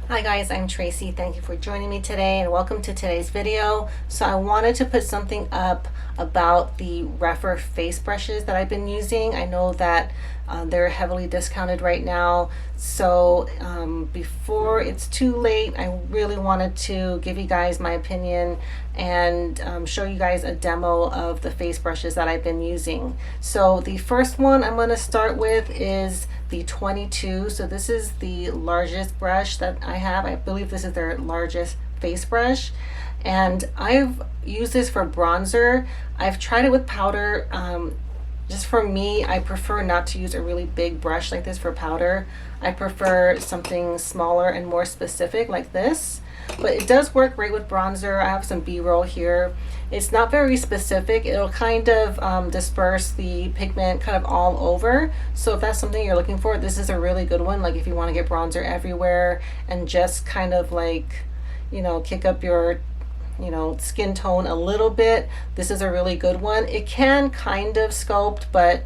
Hi guys, I'm Tracy. Thank you for joining me today and welcome to today's video. So I wanted to put something up about the Rephr face brushes that I've been using. I know that they're heavily discounted right now. So before it's too late, I really wanted to give you guys my opinion and show you guys a demo of the face brushes that I've been using. So the first one I'm going to start with is the 22. So this is the largest brush that I have. I believe this is their largest face brush, and I've used this for bronzer. I've tried it with powder. Just for me, I prefer not to use a really big brush like this for powder. I prefer something smaller and more specific like this, but it does work great with bronzer. I have some B-roll here. It's not very specific. It'll kind of disperse the pigment kind of all over. So if that's something you're looking for, this is a really good one. Like if you want to get bronzer everywhere and just kind of like, you know, kick up your skin tone a little bit, this is a really good one. It can kind of sculpt, but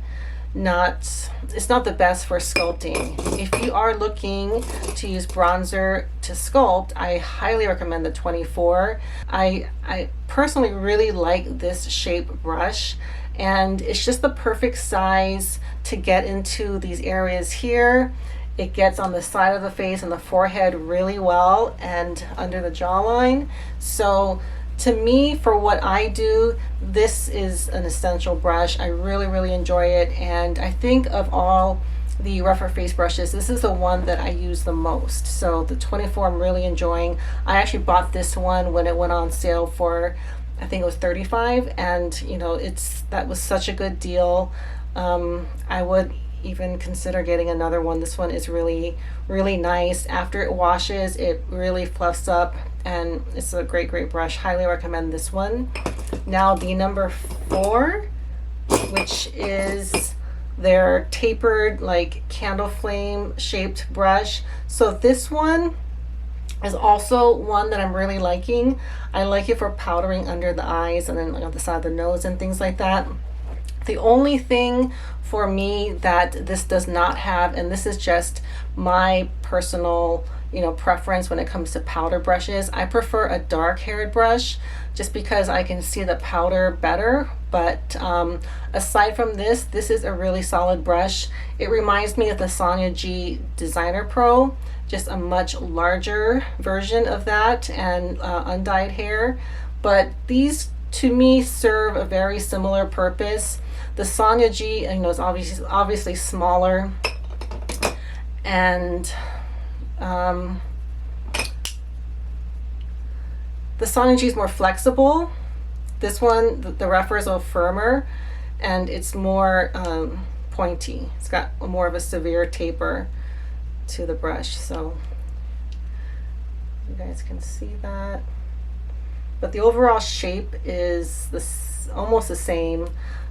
it's not the best for sculpting. If you are looking to use bronzer to sculpt, I highly recommend the 24. I personally really like this shape brush, and it's just the perfect size to get into these areas here. It gets on the side of the face and the forehead really well and under the jawline. So to me, for what I do, this is an essential brush. I really enjoy it, and I think of all the Rephr face brushes, this is the one that I use the most. So the 24 I'm really enjoying. I actually bought this one when it went on sale for, I think it was $35, and that was such a good deal. I would even consider getting another one. This one is really nice. After it washes, it really fluffs up, and it's a great brush. Highly recommend this one. Now the number 4, which is their tapered like candle flame shaped brush. So this one is also one that I'm really liking. I like it for powdering under the eyes and then like on the side of the nose and things like that. The only thing for me that this does not have, and this is just my personal preference when it comes to powder brushes, I prefer a dark haired brush just because I can see the powder better. But aside from this is a really solid brush. It reminds me of the Sonia G Designer Pro, just a much larger version of that and undyed hair. But these to me serve a very similar purpose. The Sonia G, is obviously smaller, and the Sonia G is more flexible. This one, the Rephr, is a little firmer, and it's more pointy. It's got more of a severe taper to the brush, so you guys can see that. But the overall shape is almost the same,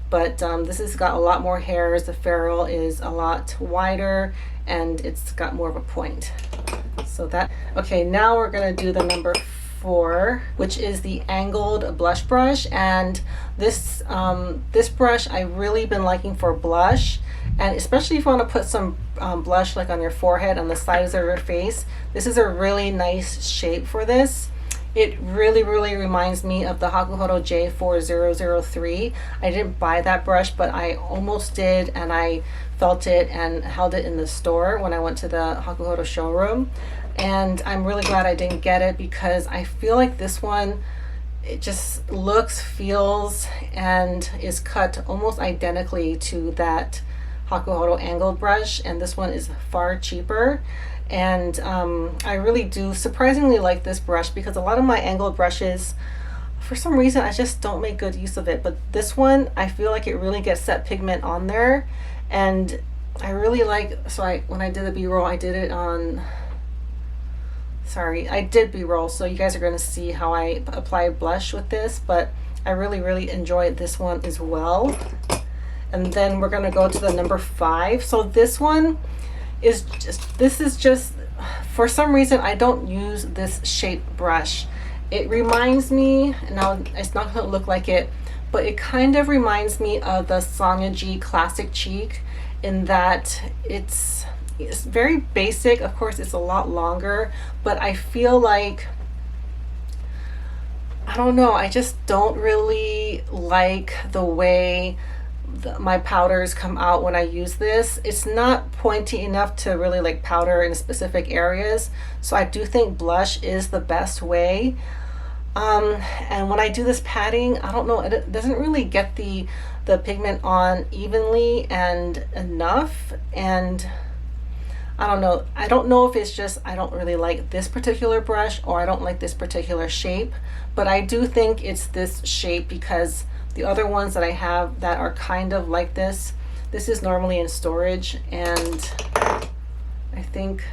but this has got a lot more hairs. The ferrule is a lot wider, and it's got more of a point. So okay, now we're gonna do the number 4, which is the angled blush brush. And this brush I've really been liking for blush, and especially if you want to put some blush like on your forehead, on the sides of your face. This is a really nice shape for this. It really reminds me of the Hakuhodo J4003. I didn't buy that brush, but I almost did, and I felt it and held it in the store when I went to the Hakuhodo showroom. And I'm really glad I didn't get it, because I feel like this one, it just looks, feels, and is cut almost identically to that Hakuhodo angled brush, and this one is far cheaper. And I really do surprisingly like this brush, because a lot of my angled brushes, for some reason, I just don't make good use of it. But this one, I feel like it really gets set pigment on there, and I really like. So when I did the B-roll, I did it on. Sorry, I did B-roll, so you guys are going to see how I apply blush with this. But I really enjoy this one as well. And then we're going to go to the number 5. So this one is just for some reason I don't use this shape brush. It reminds me, now it's not going to look like it, but it kind of reminds me of the Sonia G Classic Cheek, in that it's It's very basic. Of course, it's a lot longer, but I feel like, I don't know, I just don't really like the way my powders come out when I use this. It's not pointy enough to really like powder in specific areas. So I do think blush is the best way. And when I do this patting, I don't know, it doesn't really get the pigment on evenly and enough. And I don't know. I don't know if it's just I don't really like this particular brush or I don't like this particular shape, but I do think it's this shape because the other ones that I have that are kind of like this is normally in storage, and I think,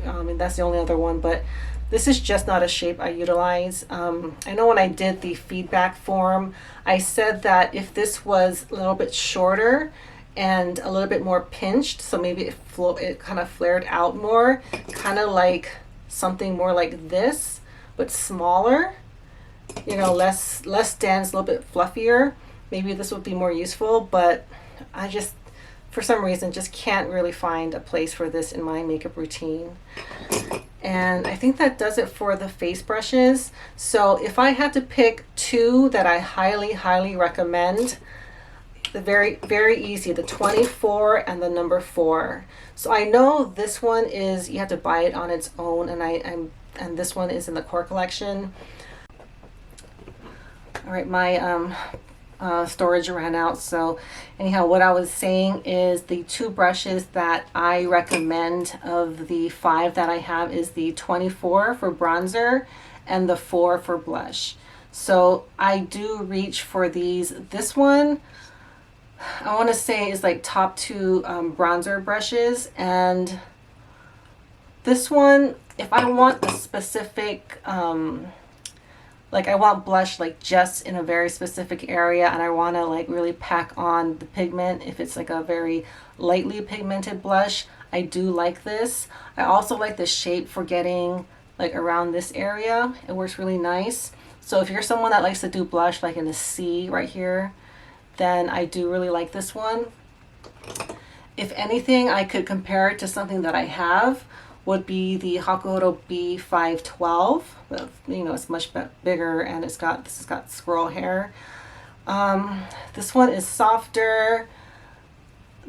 I mean, that's the only other one, but this is just not a shape I utilize. I know when I did the feedback form, I said that if this was a little bit shorter and a little bit more pinched, so maybe it kind of flared out more, kind of like something more like this, but smaller, you know, less dense, a little bit fluffier, maybe this would be more useful. But I just, for some reason, just can't really find a place for this in my makeup routine. And I think that does it for the face brushes. So if I had to pick two that I highly recommend, the very easy, the 24 and the number 4. So I know this one is, you have to buy it on its own, and this one is in the core collection. All right, my storage ran out. So anyhow, what I was saying is the two brushes that I recommend of the 5 that I have is the 24 for bronzer and the 4 for blush. So I do reach for these. This one, I want to say, is like top 2 bronzer brushes, and this one, if I want a specific like I want blush like just in a very specific area, and I want to like really pack on the pigment, if it's like a very lightly pigmented blush, I do like this. I also like the shape for getting like around this area. It works really nice. So if you're someone that likes to do blush like in a C right here, then I do really like this one. If anything, I could compare it to something that I have, would be the Hakuhodo B512. You know, it's much bigger, and this has got squirrel hair. This one is softer.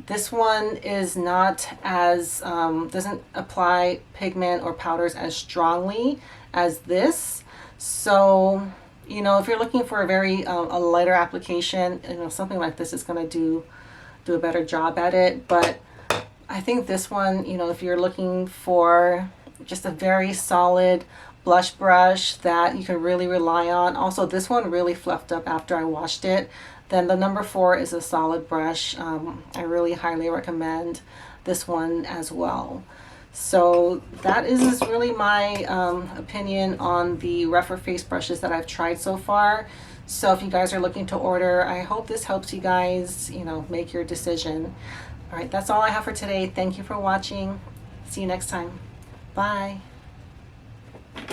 This one is not as, doesn't apply pigment or powders as strongly as this. So, you know, if you're looking for a very a lighter application, you know, something like this is going to do a better job at it. But I think this one, you know, if you're looking for just a very solid blush brush that you can really rely on. Also, this one really fluffed up after I washed it. Then the number 4 is a solid brush. I really highly recommend this one as well. So that is really my opinion on the Rephr face brushes that I've tried so far. So if you guys are looking to order, I hope this helps you guys, you know, make your decision. All right, that's all I have for today. Thank you for watching. See you next time. Bye.